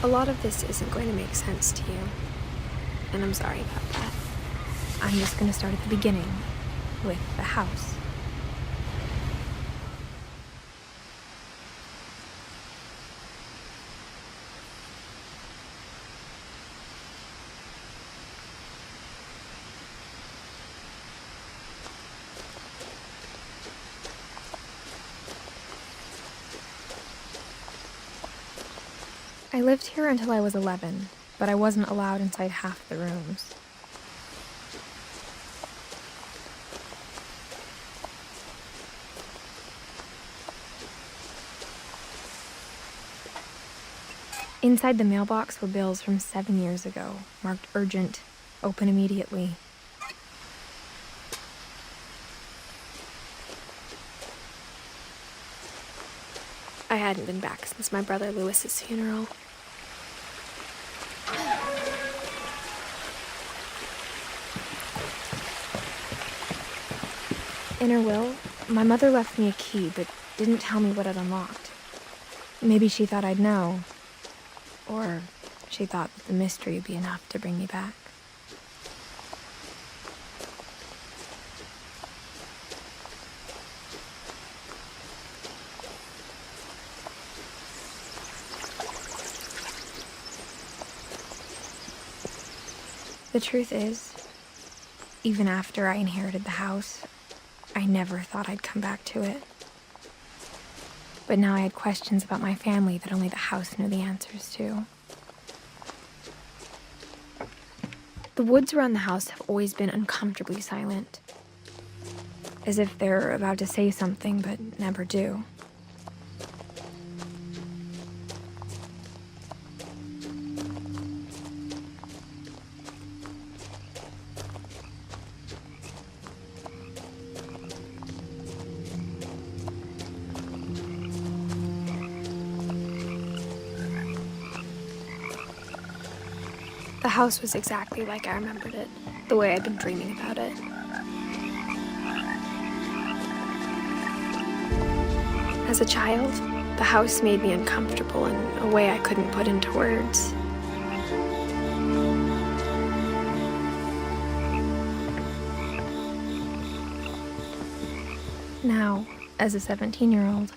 A lot of this isn't going to make sense to you, and I'm sorry about that. I'm just going to start at the beginning, with the house. I lived here until I was 11, but I wasn't allowed inside half the rooms. Inside the mailbox were bills from 7 years ago, marked urgent, open immediately. I hadn't been back since my brother Lewis's funeral. In her will, my mother left me a key, but didn't tell me what it unlocked. Maybe she thought I'd know. Or she thought that the mystery would be enough to bring me back. The truth is, even after I inherited the house, I never thought I'd come back to it. But now I had questions about my family that only the house knew the answers to. The woods around the house have always been uncomfortably silent, as if they're about to say something but never do. The house was exactly like I remembered it, the way I'd been dreaming about it. As a child, the house made me uncomfortable in a way I couldn't put into words. Now, as a 17-year-old,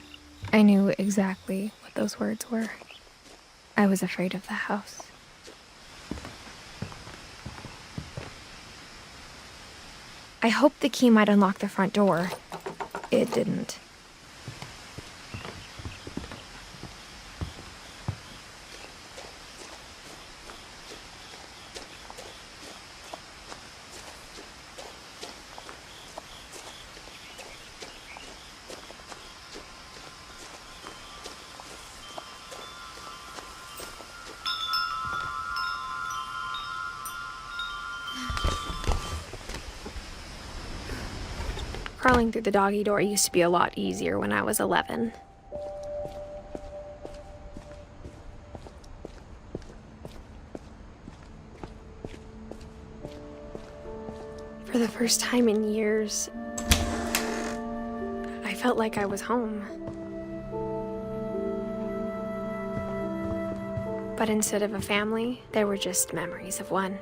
I knew exactly what those words were. I was afraid of the house. I hoped the key might unlock the front door. It didn't. Crawling through the doggy door used to be a lot easier when I was 11. For the first time in years, I felt like I was home. But instead of a family, there were just memories of one.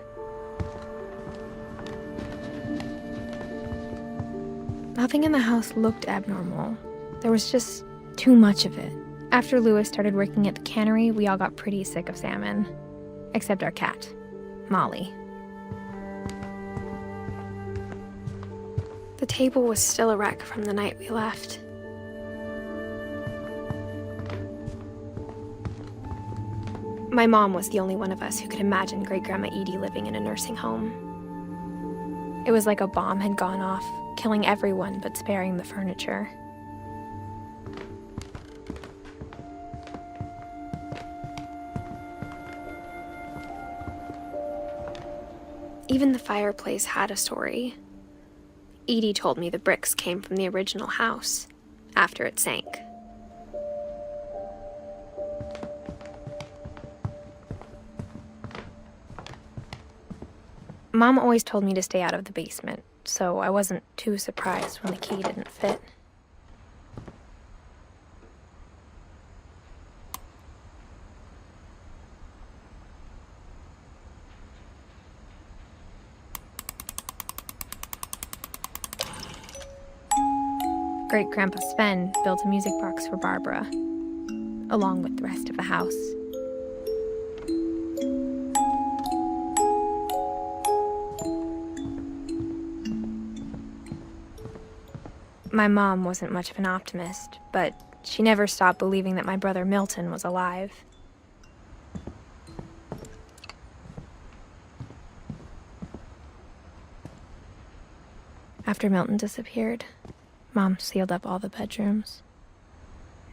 Nothing in the house looked abnormal. There was just too much of it. After Lewis started working at the cannery, we all got pretty sick of salmon. Except our cat, Molly. The table was still a wreck from the night we left. My mom was the only one of us who could imagine Great-Grandma Edie living in a nursing home. It was like a bomb had gone off, killing everyone but sparing the furniture. Even the fireplace had a story. Edie told me the bricks came from the original house, after it sank. Mom always told me to stay out of the basement, so I wasn't too surprised when the key didn't fit. Great-Grandpa Sven built a music box for Barbara, along with the rest of the house. My mom wasn't much of an optimist, but she never stopped believing that my brother Milton was alive. After Milton disappeared, Mom sealed up all the bedrooms.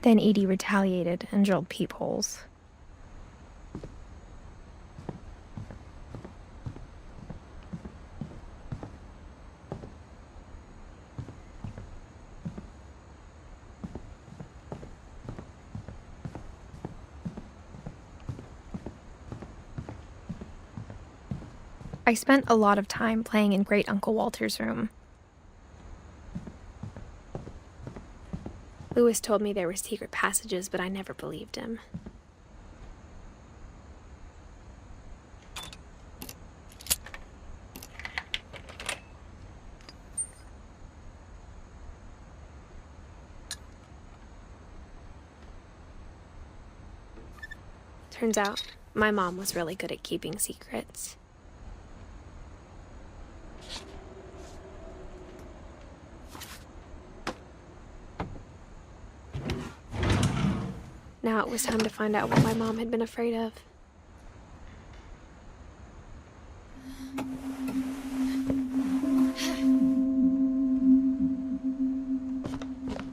Then Edie retaliated and drilled peepholes. I spent a lot of time playing in Great Uncle Walter's room. Louis told me there were secret passages, but I never believed him. Turns out, my mom was really good at keeping secrets. Now it was time to find out what my mom had been afraid of.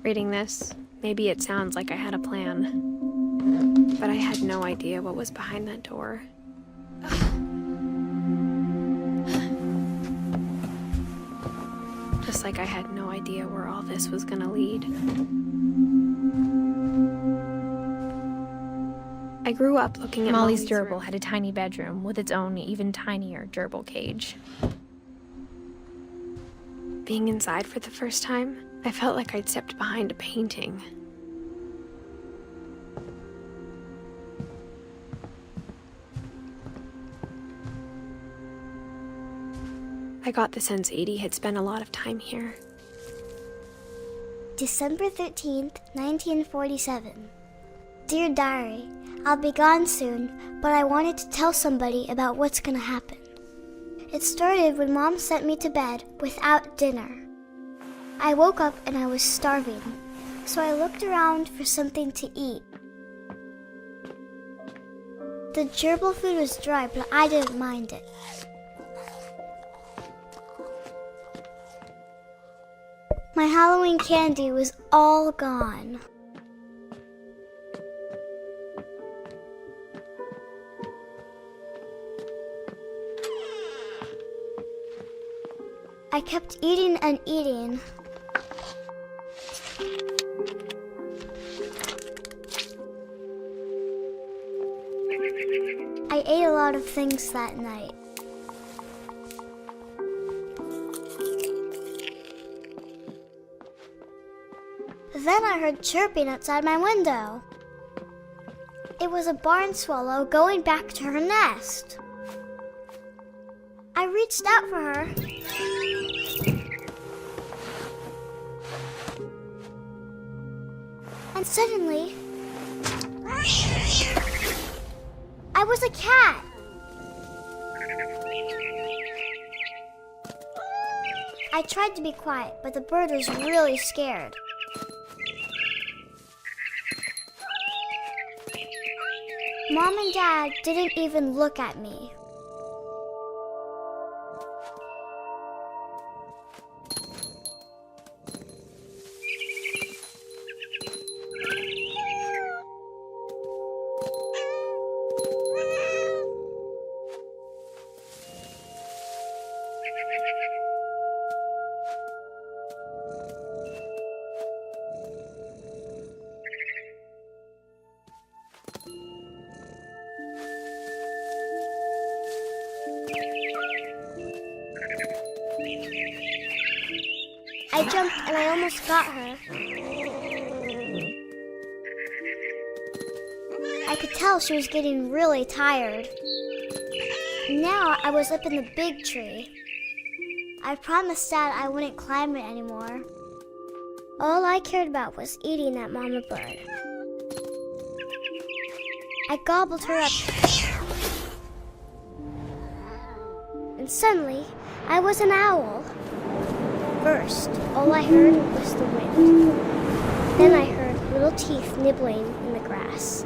Reading this, maybe it sounds like I had a plan, but I had no idea what was behind that door. Just like I had no idea where all this was gonna lead. I grew up looking at Molly's gerbil had a tiny bedroom with its own even tinier gerbil cage. Being inside for the first time, I felt like I'd stepped behind a painting. I got the sense Edie had spent a lot of time here. December 13th, 1947. Dear Diary, I'll be gone soon, but I wanted to tell somebody about what's gonna happen. It started when Mom sent me to bed without dinner. I woke up and I was starving, so I looked around for something to eat. The gerbil food was dry, but I didn't mind it. My Halloween candy was all gone. I kept eating and eating. I ate a lot of things that night. Then I heard chirping outside my window. It was a barn swallow going back to her nest. I reached out for her. And suddenly, I was a cat. I tried to be quiet, but the bird was really scared. Mom and Dad didn't even look at me. I jumped and I almost got her. I could tell she was getting really tired. Now I was up in the big tree. I promised Dad I wouldn't climb it anymore. All I cared about was eating that mama bird. I gobbled her up. And suddenly, I was an owl. First, all I heard was the wind. Then I heard little teeth nibbling in the grass.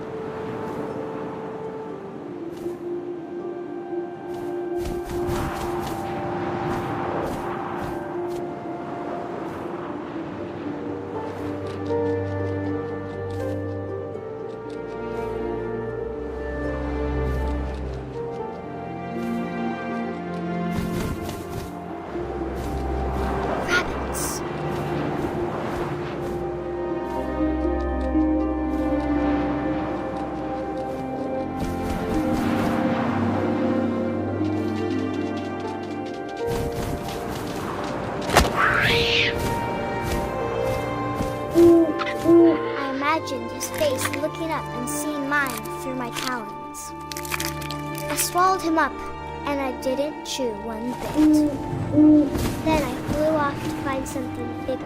His face looking up and seeing mine through my talons. I swallowed him up, and I didn't chew one bit. Then I flew off to find something bigger.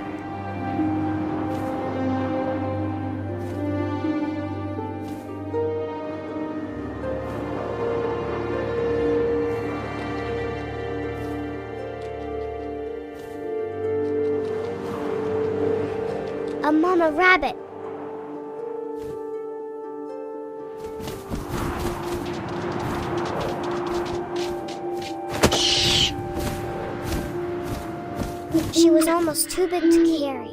A mama rabbit. She was almost too big to carry.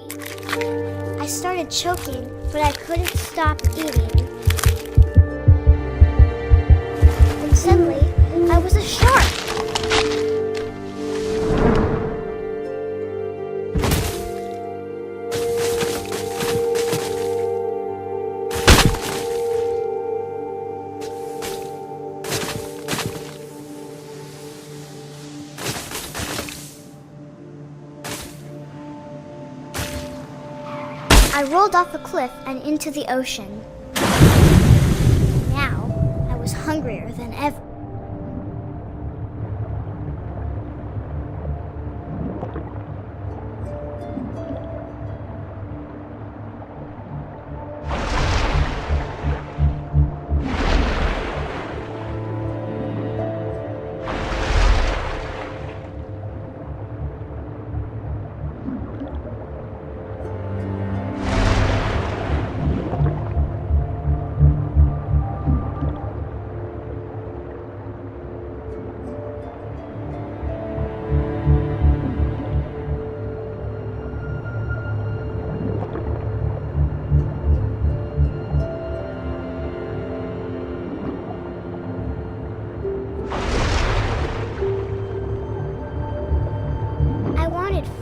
I started choking, but I couldn't stop eating. And suddenly, I was a shark. I rolled off a cliff and into the ocean. Now, I was hungrier than ever.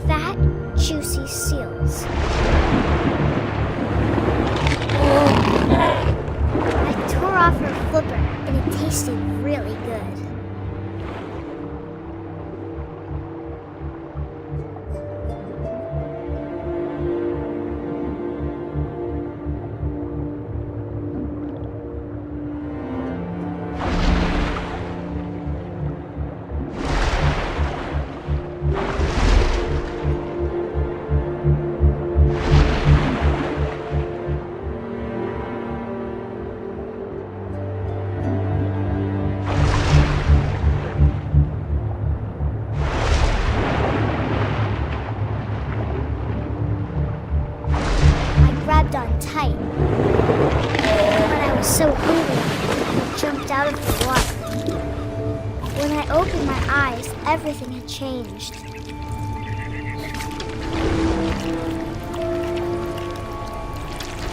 Fat, juicy seals. I tore off her flipper, and it tasted really good. On tight, but I was so hungry I jumped out of the water. When I opened my eyes, everything had changed.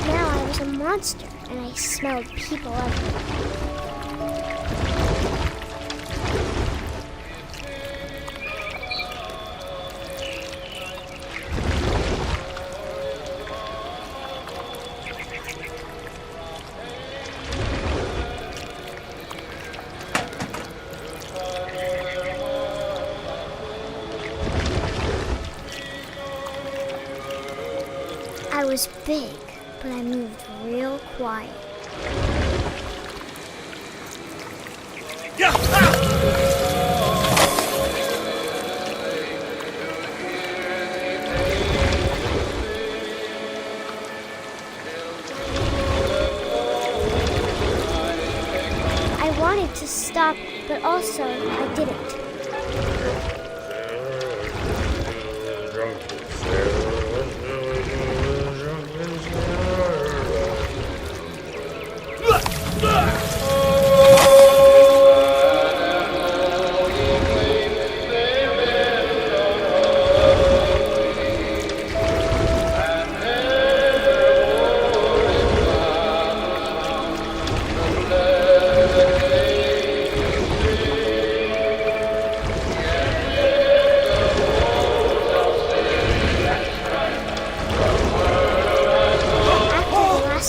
Now I was a monster, and I smelled people everywhere. I was big, but I moved real quiet. wanted to stop, but also I didn't.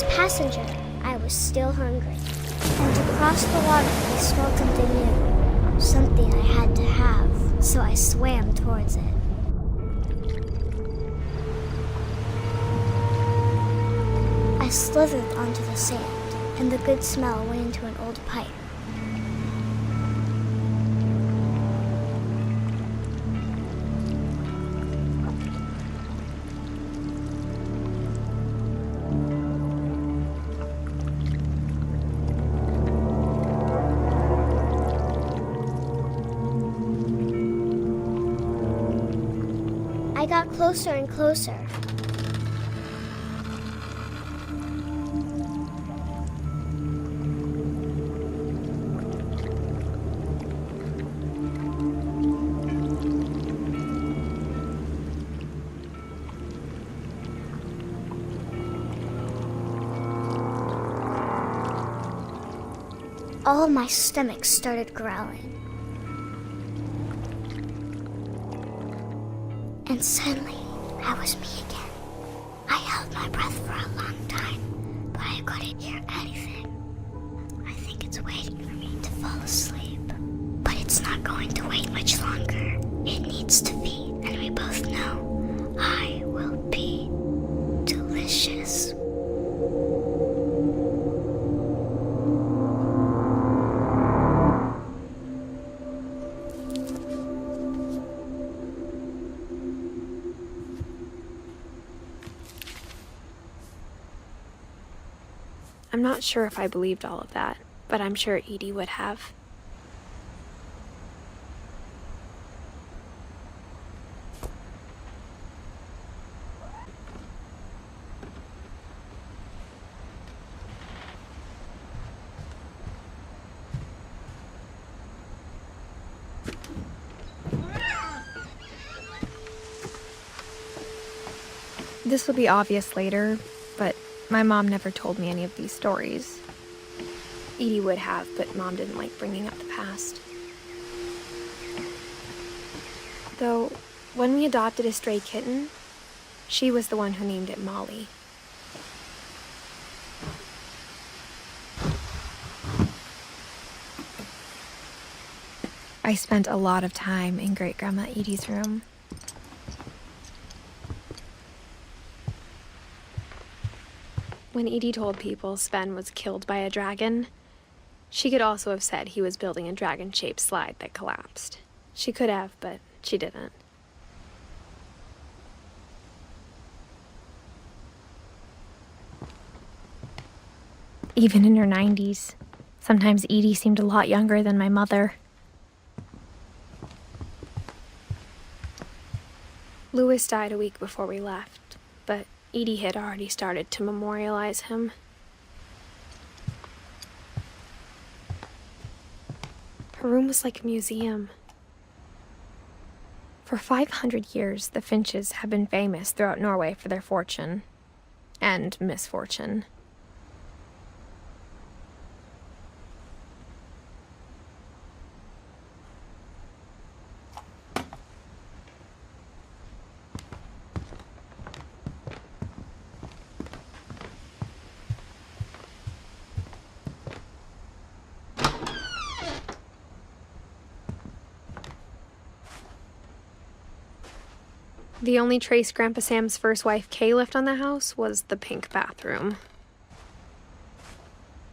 Passenger, I was still hungry, and to cross the water I smelled something new, something I had to have, so I swam towards it. I slithered onto the sand, and the good smell went into an old pipe. I got closer and closer. All my stomach started growling. And suddenly, I was me again. I held my breath for a long time, but I couldn't hear anything. I think it's waiting for me to fall asleep. But it's not going to wait much longer. It needs to feed, and we both know I will be delicious. I'm not sure if I believed all of that, but I'm sure Edie would have. This will be obvious later, but my mom never told me any of these stories. Edie would have, but Mom didn't like bringing up the past. Though, when we adopted a stray kitten, she was the one who named it Molly. I spent a lot of time in Great-Grandma Edie's room. When Edie told people Sven was killed by a dragon, she could also have said he was building a dragon-shaped slide that collapsed. She could have, but she didn't. Even in her 90s, sometimes Edie seemed a lot younger than my mother. Louis died a week before we left, but Edie had already started to memorialize him. Her room was like a museum. For 500 years, the Finches have been famous throughout Norway for their fortune and misfortune. The only trace Grandpa Sam's first wife, Kay, left on the house was the pink bathroom.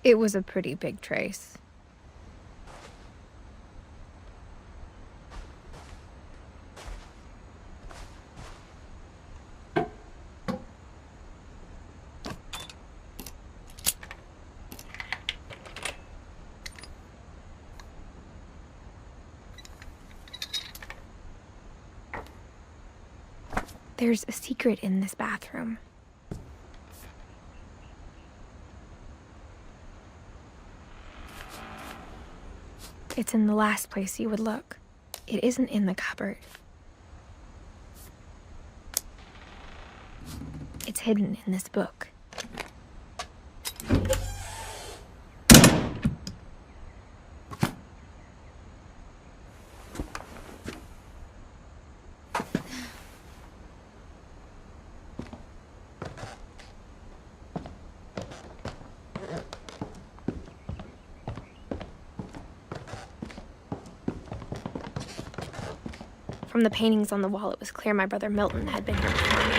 It was a pretty big trace. There's a secret in this bathroom. It's in the last place you would look. It isn't in the cupboard. It's hidden in this book. From the paintings on the wall, it was clear my brother Milton had been here before me.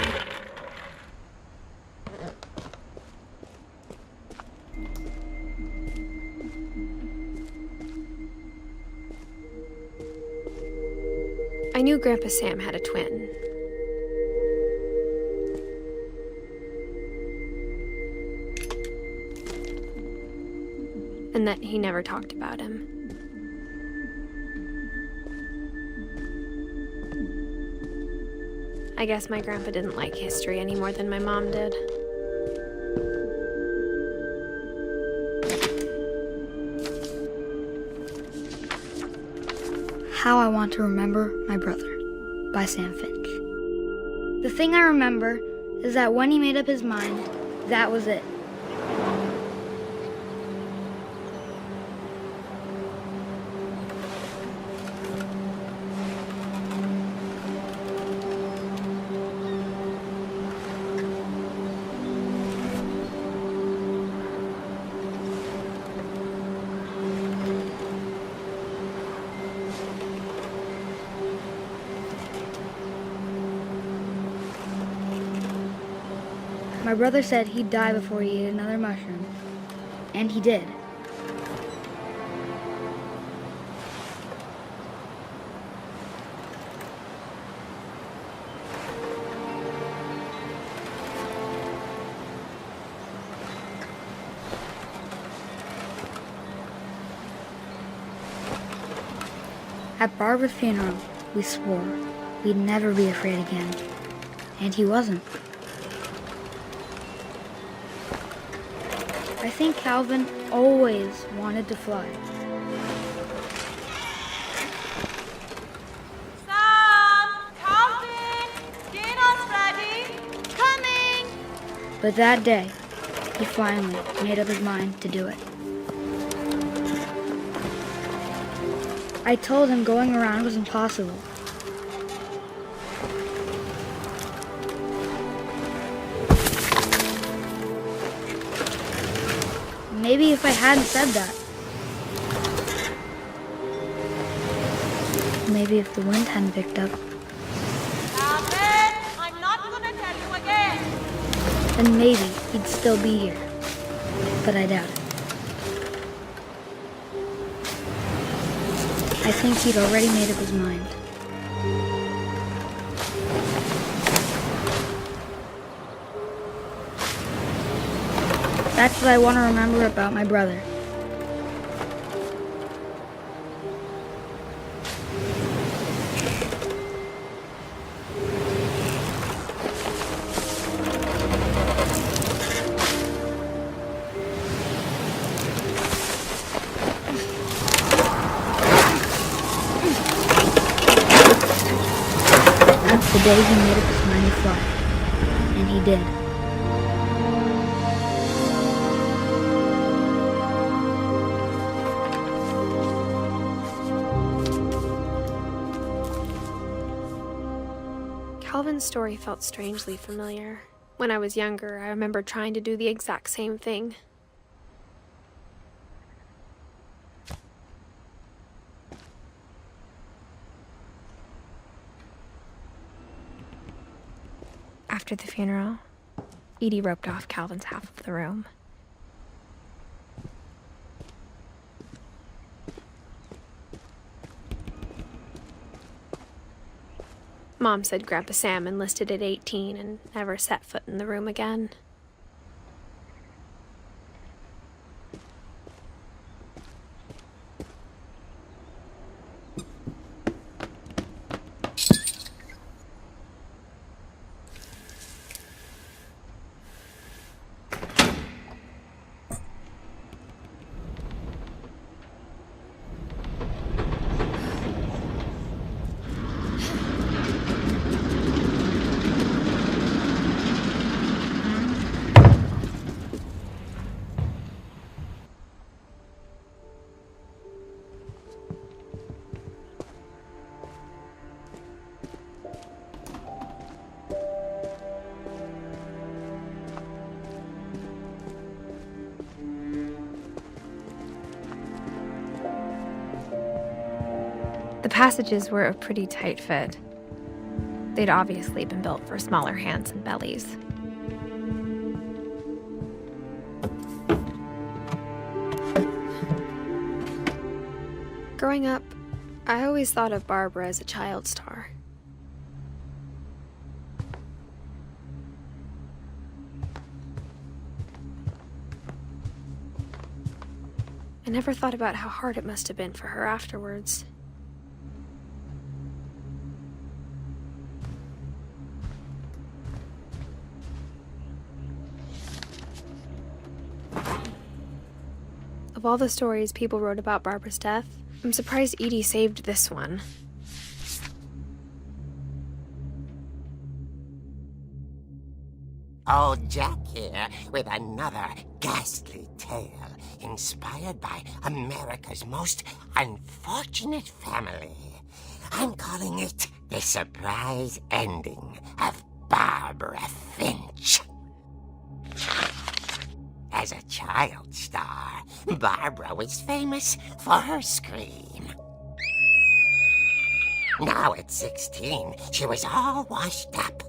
I knew Grandpa Sam had a twin. And that he never talked about him. I guess my grandpa didn't like history any more than my mom did. How I Want to Remember My Brother by Sam Finch. The thing I remember is that when he made up his mind, that was it. My brother said he'd die before he ate another mushroom, and he did. At Barbara's funeral, we swore we'd never be afraid again, and he wasn't. I think Calvin always wanted to fly. Sam! Calvin! Dinner's ready! Coming! But that day, he finally made up his mind to do it. I told him going around was impossible. Maybe if I hadn't said that. Maybe if the wind hadn't picked up. Calvin! I'm not gonna tell you again! Then maybe he'd still be here. But I doubt it. I think he'd already made up his mind. That's what I want to remember about my brother. The day he made up his mind to fly. And he did. Calvin's story felt strangely familiar. When I was younger, I remember trying to do the exact same thing. After the funeral, Edie roped off Calvin's half of the room. Mom said Grandpa Sam enlisted at 18 and never set foot in the room again. The passages were a pretty tight fit. They'd obviously been built for smaller hands and bellies. Growing up, I always thought of Barbara as a child star. I never thought about how hard it must have been for her afterwards. Of all the stories people wrote about Barbara's death, I'm surprised Edie saved this one. Old Jack here with another ghastly tale inspired by America's most unfortunate family. I'm calling it the surprise ending of Barbara Finch. As a child star, Barbara was famous for her scream. Now at 16, she was all washed up,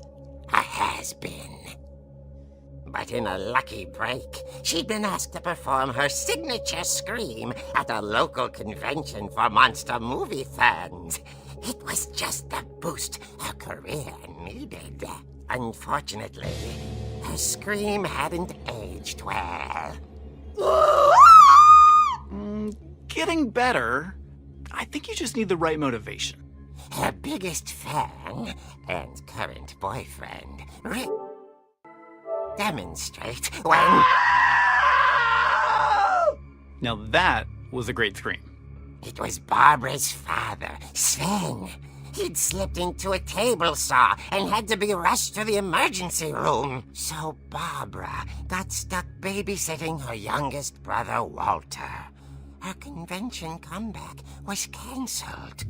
a has-been. But in a lucky break, she'd been asked to perform her signature scream at a local convention for monster movie fans. It was just the boost her career needed. Unfortunately, her scream hadn't aged well. Getting better. I think you just need the right motivation. Her biggest fan and current boyfriend, Rick, demonstrate when... Now that was a great scream. It was Barbara's father, Sven. He'd slipped into a table saw and had to be rushed to the emergency room. So Barbara got stuck babysitting her youngest brother, Walter. Her convention comeback was canceled.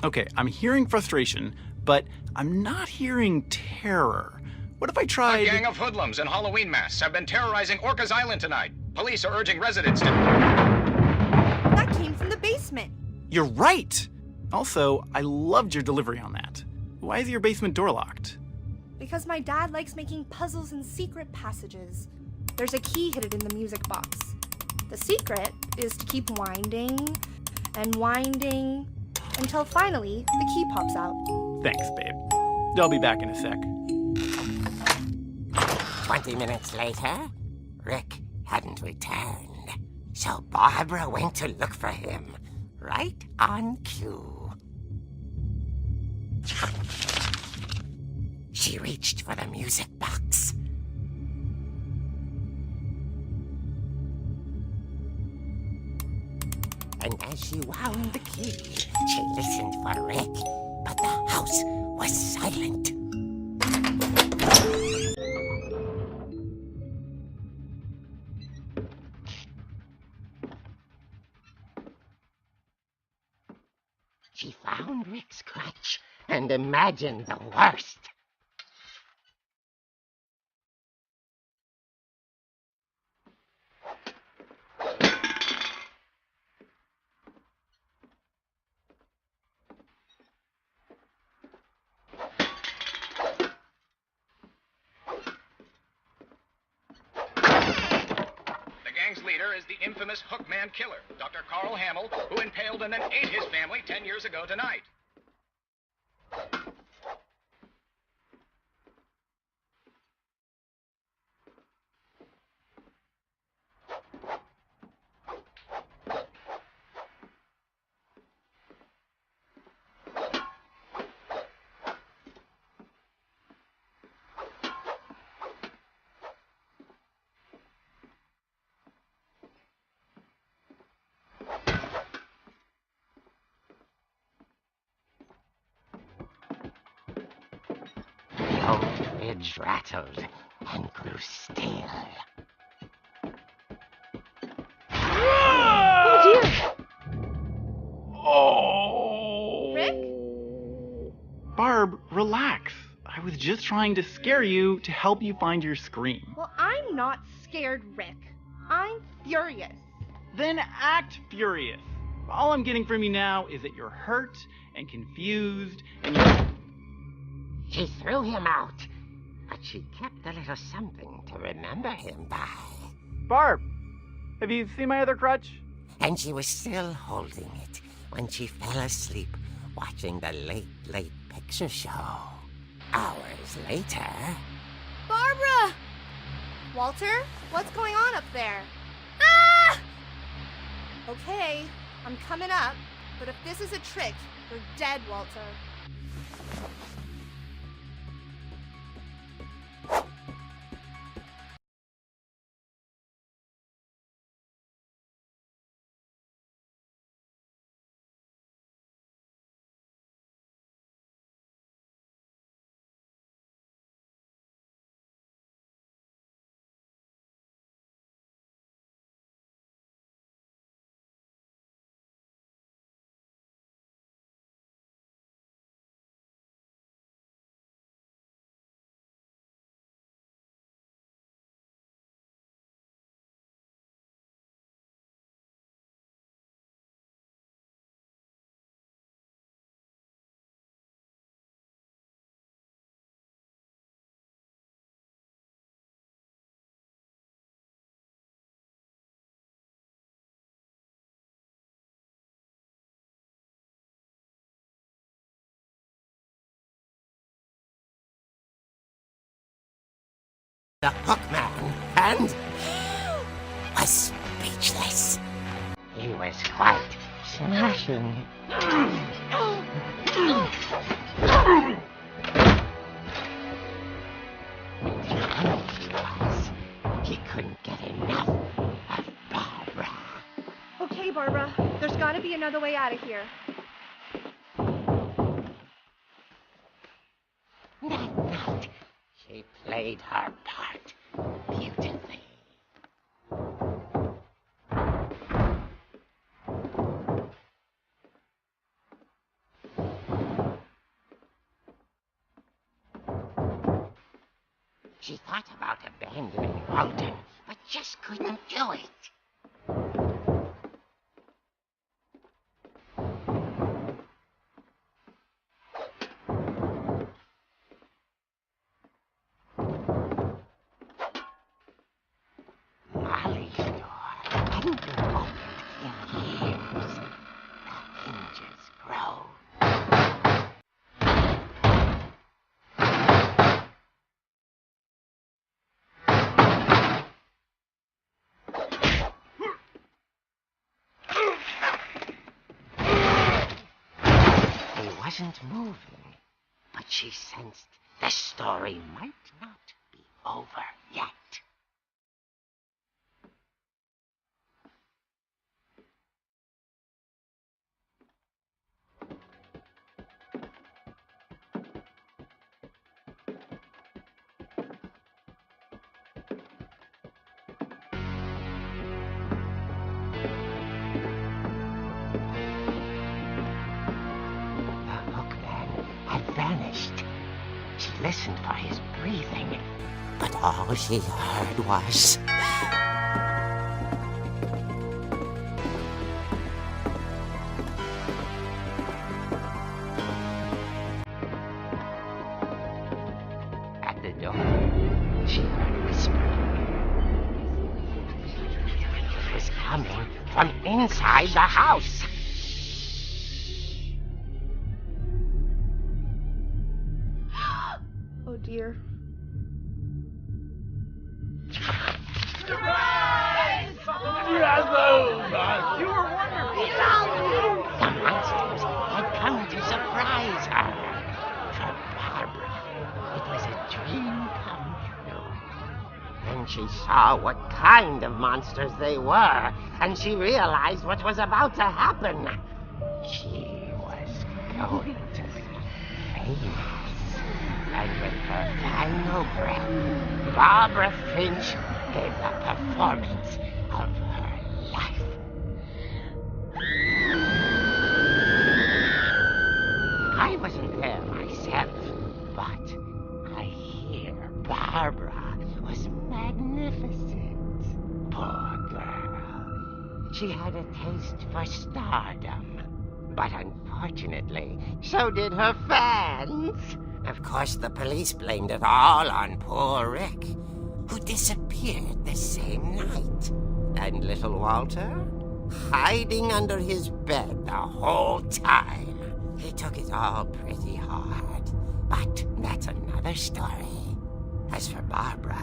Okay, I'm hearing frustration, but I'm not hearing terror. What if I tried... A gang of hoodlums in Halloween masks have been terrorizing Orcas Island tonight. Police are urging residents to... That came from the basement. You're right! Also, I loved your delivery on that. Why is your basement door locked? Because my dad likes making puzzles and secret passages. There's a key hidden in the music box. The secret is to keep winding and winding until finally the key pops out. Thanks, babe. I'll be back in a sec. 20 minutes later, Rick hadn't returned. So Barbara went to look for him, right on cue. She reached for the music box. And as she wound the key, she listened for Rick, but the house was silent. She found Rick's crutch and imagined the worst. gang's leader is the infamous Hookman Killer, Dr. Carl Hamill, who impaled and then ate his family 10 years ago tonight. Ridge rattled and grew still. Oh dear! Oh! Rick? Barb, relax. I was just trying to scare you to help you find your scream. Well, I'm not scared, Rick. I'm furious. Then act furious. All I'm getting from you now is that you're hurt and confused and you're... She threw him out, but she kept a little something to remember him by. Barb, have you seen my other crutch? And she was still holding it when she fell asleep watching the late picture show. Hours later... Barbara! Walter, what's going on up there? Ah! Okay, I'm coming up, but if this is a trick, you're dead, Walter. The hookman and was speechless. He was quite smashing. He couldn't get enough of Barbara. Okay, Barbara, there's gotta be another way out of here. That night, she played her part beautifully. She thought about abandoning Walter, but just couldn't do it. Molly's door hadn't been opened in years. The hinges grow. He wasn't moving, but she sensed the story might not be over yet. Vanished. She listened for his breathing, but all she heard was... At the door, she heard whispering. It was coming from inside the house. Oh dear. You were wonderful! The monsters had come to surprise her. For Barbara, it was a dream come true. Then she saw what kind of monsters they were, and she realized what was about to happen. She was going to be famous. And with her final breath, Barbara Finch gave the performance of her life. I wasn't there myself, but I hear Barbara was magnificent. Poor girl. She had a taste for stardom. But unfortunately, so did her fans. Of course, the police blamed it all on poor Rick, who disappeared the same night. And little Walter? Hiding under his bed the whole time. He took it all pretty hard. But that's another story. As for Barbara,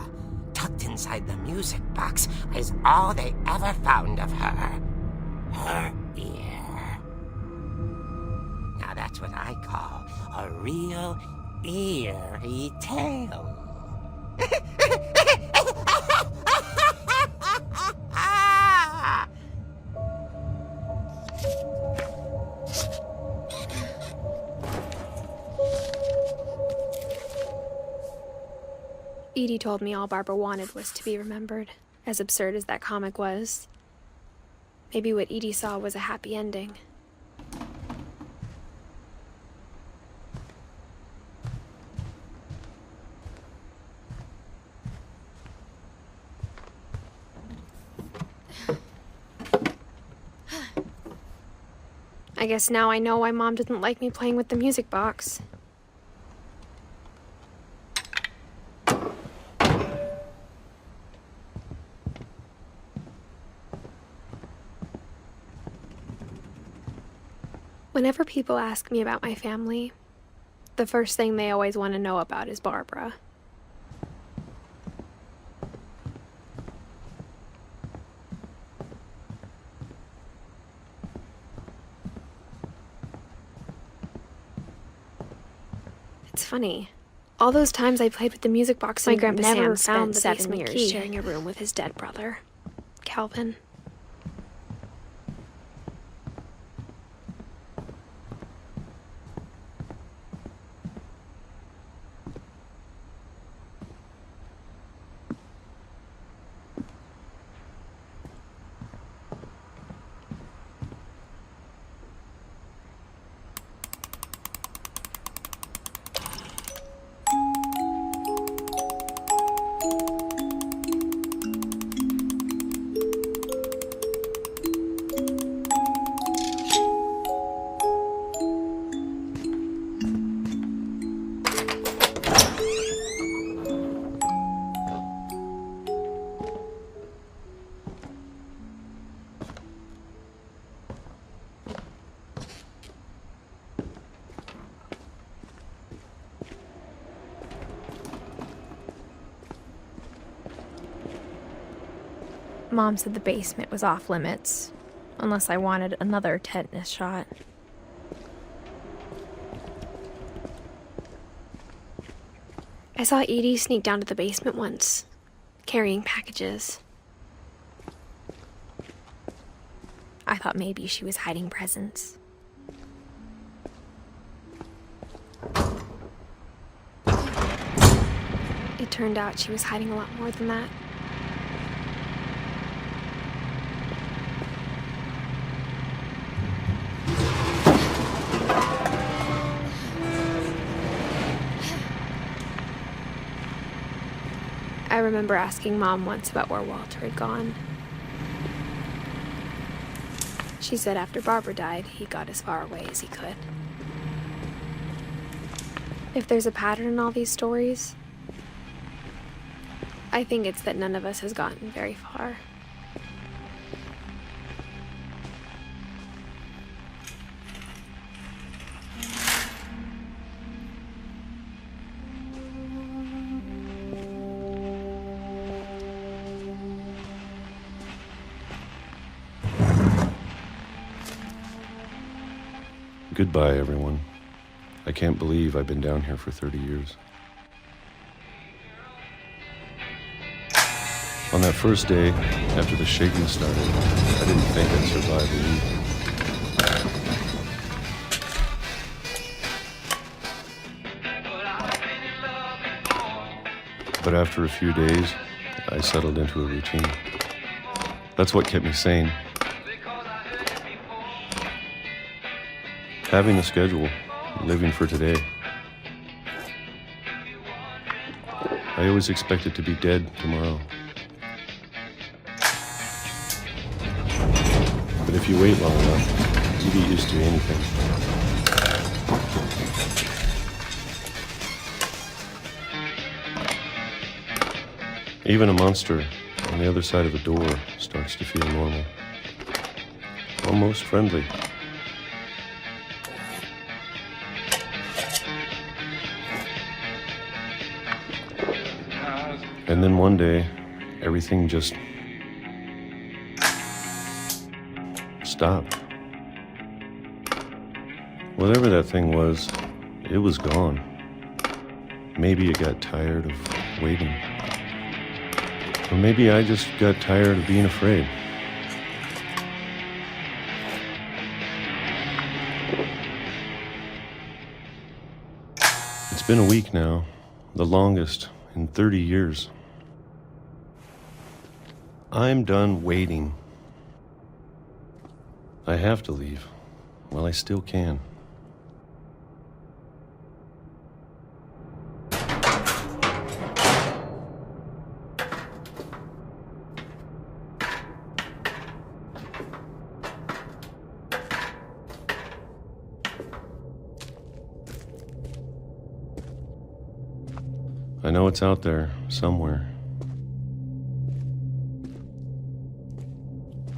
tucked inside the music box is all they ever found of her. Her ear. Now that's what I call a real eerie tale. Edie told me all Barbara wanted was to be remembered, as absurd as that comic was. Maybe what Edie saw was a happy ending. I guess now I know why Mom didn't like me playing with the music box. Whenever people ask me about my family, the first thing they always want to know about is Barbara. It's funny. All those times I played with the music box, my Grandpa never Sam spent spent 7 years years sharing a room with his dead brother, Calvin. Mom said the basement was off limits, unless I wanted another tetanus shot. I saw Edie sneak down to the basement once, carrying packages. I thought maybe she was hiding presents. It turned out she was hiding a lot more than that. I remember asking Mom once about where Walter had gone. She said after Barbara died, he got as far away as he could. If there's a pattern in all these stories, I think it's that none of us has gotten very far. Goodbye, everyone. I can't believe I've been down here for 30 years. On that first day, after the shaking started, I didn't think I'd survive a week. But after a few days, I settled into a routine. That's what kept me sane. Having a schedule, living for today. I always expected to be dead tomorrow. if you wait long enough, you get used to anything. Even a monster on the other side of the door starts to feel normal. Almost friendly. And then one day, everything just stopped. Whatever that thing was, it was gone. Maybe it got tired of waiting. Or maybe I just got tired of being afraid. It's been a week now, the longest in 30 years. I'm done waiting. I have to leave while I still can. I know it's out there somewhere.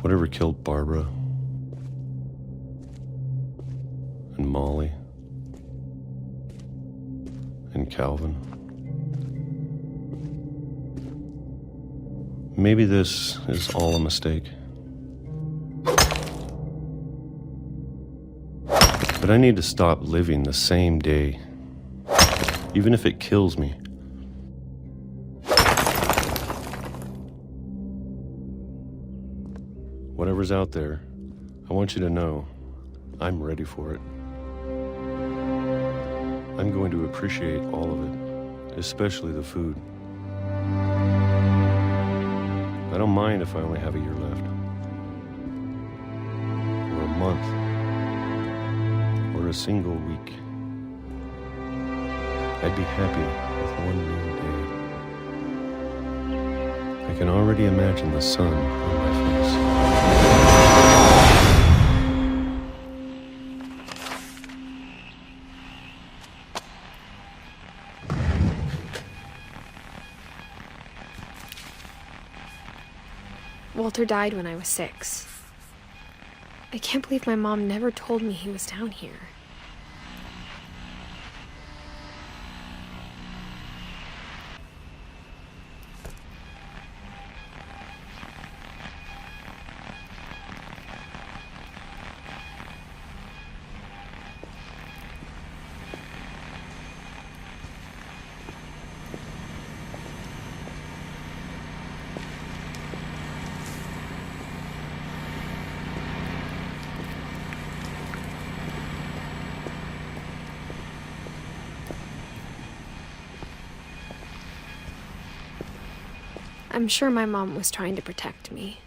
Whatever killed Barbara and Molly and Calvin. Maybe this is all a mistake. But I need to stop living the same day, even if it kills me. Whatever's out there, I want you to know I'm ready for it. I'm going to appreciate all of it, especially the food. I don't mind if I only have a year left, or a month, or a single week. I'd be happy with one new day. I can already imagine the sun on my face. Walter died when I was 6. I can't believe my mom never told me he was down here. I'm sure my mom was trying to protect me.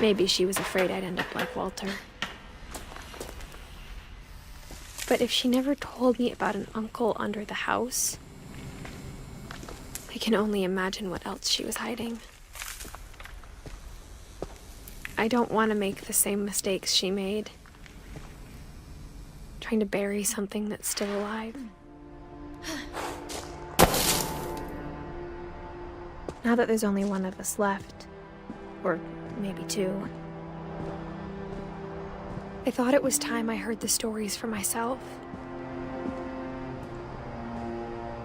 Maybe she was afraid I'd end up like Walter. But if she never told me about an uncle under the house, I can only imagine what else she was hiding. I don't want to make the same mistakes she made, trying to bury something that's still alive. Now that there's only one of us left, or maybe 2, I thought it was time I heard the stories for myself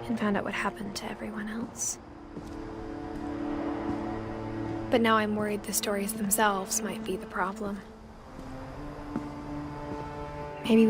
and found out what happened to everyone else. But now I'm worried the stories themselves might be the problem.